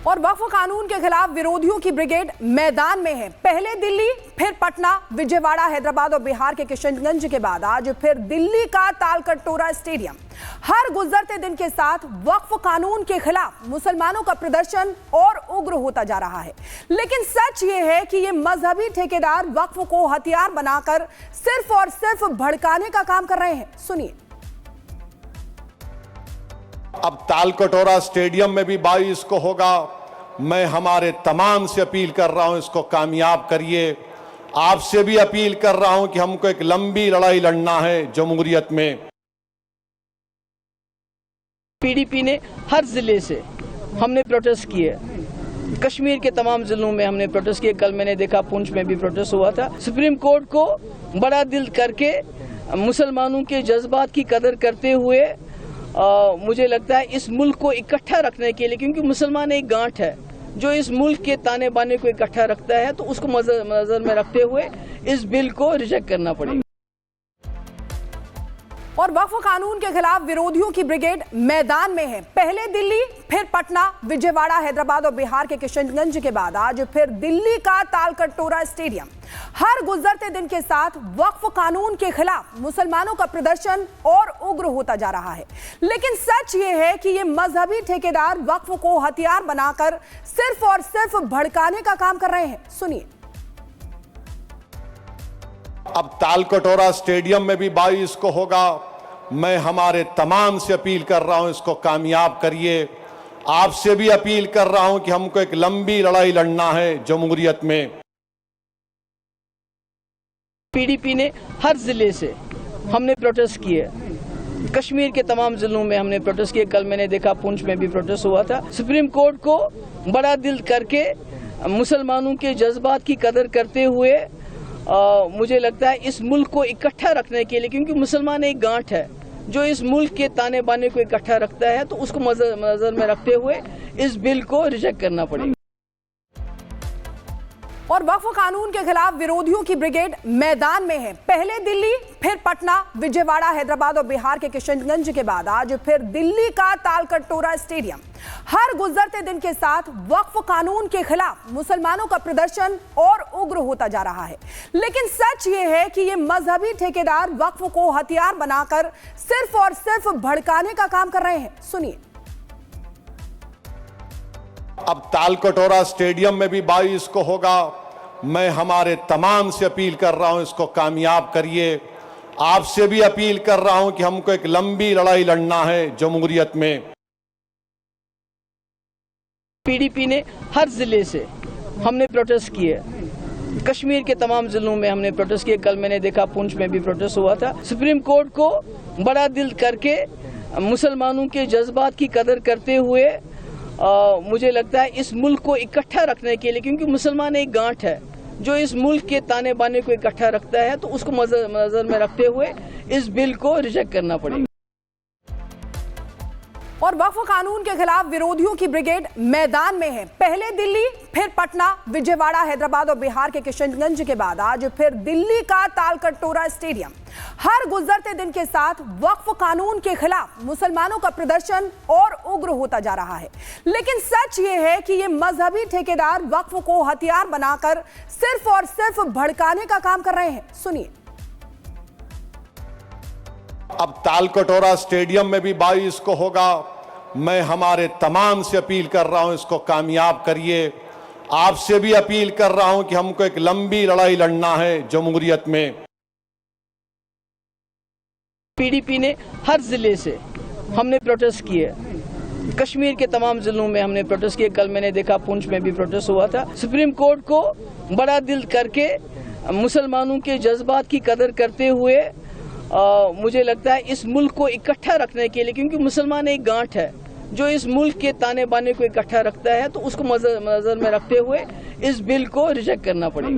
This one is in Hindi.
और वक्फ कानून के खिलाफ विरोधियों की ब्रिगेड मैदान में है। पहले दिल्ली, फिर पटना, विजयवाड़ा, हैदराबाद और बिहार के किशनगंज के बाद आज फिर दिल्ली का तालकटोरा स्टेडियम। हर गुजरते दिन के साथ वक्फ कानून के खिलाफ मुसलमानों का प्रदर्शन और उग्र होता जा रहा है। लेकिन सच ये है कि ये मजहबी ठेकेदार वक्फ को हथियार बनाकर सिर्फ और सिर्फ भड़काने का काम कर रहे हैं। सुनिए। अब तालकटोरा स्टेडियम में भी 22 को होगा। मैं हमारे तमाम से अपील कर रहा हूं, इसको कामयाब करिए। आपसे भी अपील कर रहा हूं कि हमको एक लंबी लड़ाई लड़ना है जमहूरियत में। पीडीपी ने हर जिले से हमने प्रोटेस्ट किए। कश्मीर के तमाम जिलों में हमने प्रोटेस्ट किए। कल मैंने देखा पुंछ में भी प्रोटेस्ट हुआ था। सुप्रीम कोर्ट को बड़ा दिल करके मुसलमानों के जज्बात की कदर करते हुए मुझे लगता है इस मुल्क को इकट्ठा रखने के लिए, क्योंकि मुसलमान एक गांठ है जो इस मुल्क के ताने बाने को इकट्ठा रखता है, तो उसको नजर में रखते हुए इस बिल को रिजेक्ट करना पड़ेगा। और वक्फ कानून के खिलाफ विरोधियों की ब्रिगेड मैदान में है। पहले दिल्ली, फिर पटना, विजयवाड़ा, हैदराबाद और बिहार के किशनगंज के बाद आज फिर दिल्ली का तालकटोरा स्टेडियम। हर गुजरते दिन के साथ वक्फ कानून के खिलाफ मुसलमानों का प्रदर्शन और उग्र होता जा रहा है। लेकिन सच ये है कि ये मजहबी ठेकेदार वक्फ को हथियार बनाकर सिर्फ और सिर्फ भड़काने का काम कर रहे हैं। सुनिए। अब तालकटोरा स्टेडियम में भी 22 को होगा। मैं हमारे तमाम से अपील कर रहा हूं, इसको कामयाब करिए। आपसे भी अपील कर रहा हूं कि हमको एक लंबी लड़ाई लड़ना है जमहूरियत में। पीडीपी ने हर जिले से हमने प्रोटेस्ट किए। कश्मीर के तमाम जिलों में हमने प्रोटेस्ट किए। कल मैंने देखा पुंछ में भी प्रोटेस्ट हुआ था। सुप्रीम कोर्ट को बड़ा दिल करके मुसलमानों के जज्बात की कदर करते हुए मुझे लगता है इस मुल्क को इकट्ठा रखने के लिए, क्योंकि मुसलमान एक गांठ है जो इस मुल्क के ताने बाने को इकट्ठा रखता है, तो उसको नजर में रखते हुए इस बिल को रिजेक्ट करना पड़ेगा। और वक्फ कानून के खिलाफ विरोधियों की ब्रिगेड मैदान में है। पहले दिल्ली, फिर पटना, विजयवाड़ा, हैदराबाद और बिहार के किशनगंज के बाद आज फिर दिल्ली का तालकटोरा स्टेडियम। हर गुजरते दिन के साथ वक्फ कानून के खिलाफ मुसलमानों का प्रदर्शन और उग्र होता जा रहा है। लेकिन सच ये है कि ये मजहबी ठेकेदार वक्फ को हथियार बनाकर सिर्फ और सिर्फ भड़काने का काम कर रहे हैं। सुनिए। अब तालकटोरा स्टेडियम में भी 22 को होगा। मैं हमारे तमाम से अपील कर रहा हूं, इसको कामयाब करिए। आपसे भी अपील कर रहा हूं कि हमको एक लंबी लड़ाई लड़ना है जमहूरियत में। पीडीपी ने हर जिले से हमने प्रोटेस्ट किए। कश्मीर के तमाम जिलों में हमने प्रोटेस्ट किए। कल मैंने देखा पुंछ में भी प्रोटेस्ट हुआ था। सुप्रीम कोर्ट को बड़ा दिल करके मुसलमानों के जज्बात की कदर करते हुए मुझे लगता है इस मुल्क को इकट्ठा रखने के लिए, क्योंकि मुसलमान एक गांठ है जो इस मुल्क के ताने बाने को इकट्ठा रखता है, तो उसको नजर में रखते हुए इस बिल को रिजेक्ट करना पड़ेगा। और वक्फ कानून के खिलाफ विरोधियों की ब्रिगेड मैदान में है। पहले दिल्ली, फिर पटना, विजयवाड़ा, हैदराबाद और बिहार के किशनगंज के बाद आज फिर दिल्ली का तालकटोरा स्टेडियम। हर गुजरते दिन के साथ वक्फ कानून के खिलाफ मुसलमानों का प्रदर्शन और उग्र होता जा रहा है। लेकिन सच ये है कि ये मजहबी ठेकेदार वक्फ को हथियार बनाकर सिर्फ और सिर्फ भड़काने का काम कर रहे हैं। सुनिए। अब तालकटोरा स्टेडियम में भी 22 को होगा। मैं हमारे तमाम से अपील कर रहा हूं, इसको कामयाब करिए। आपसे भी अपील कर रहा हूं कि हमको एक लंबी लड़ाई लड़ना है जमहूरियत में। पीडीपी ने हर जिले से हमने प्रोटेस्ट किए। कश्मीर के तमाम जिलों में हमने प्रोटेस्ट किए। कल मैंने देखा पुंछ में भी प्रोटेस्ट हुआ था। सुप्रीम कोर्ट को बड़ा दिल करके मुसलमानों के जज्बात की कदर करते हुए मुझे लगता है इस मुल्क को इकट्ठा रखने के लिए, क्योंकि मुसलमान एक गांठ है जो इस मुल्क के ताने बाने को इकट्ठा रखता है, तो उसको नजर में रखते हुए इस बिल को रिजेक्ट करना पड़ेगा।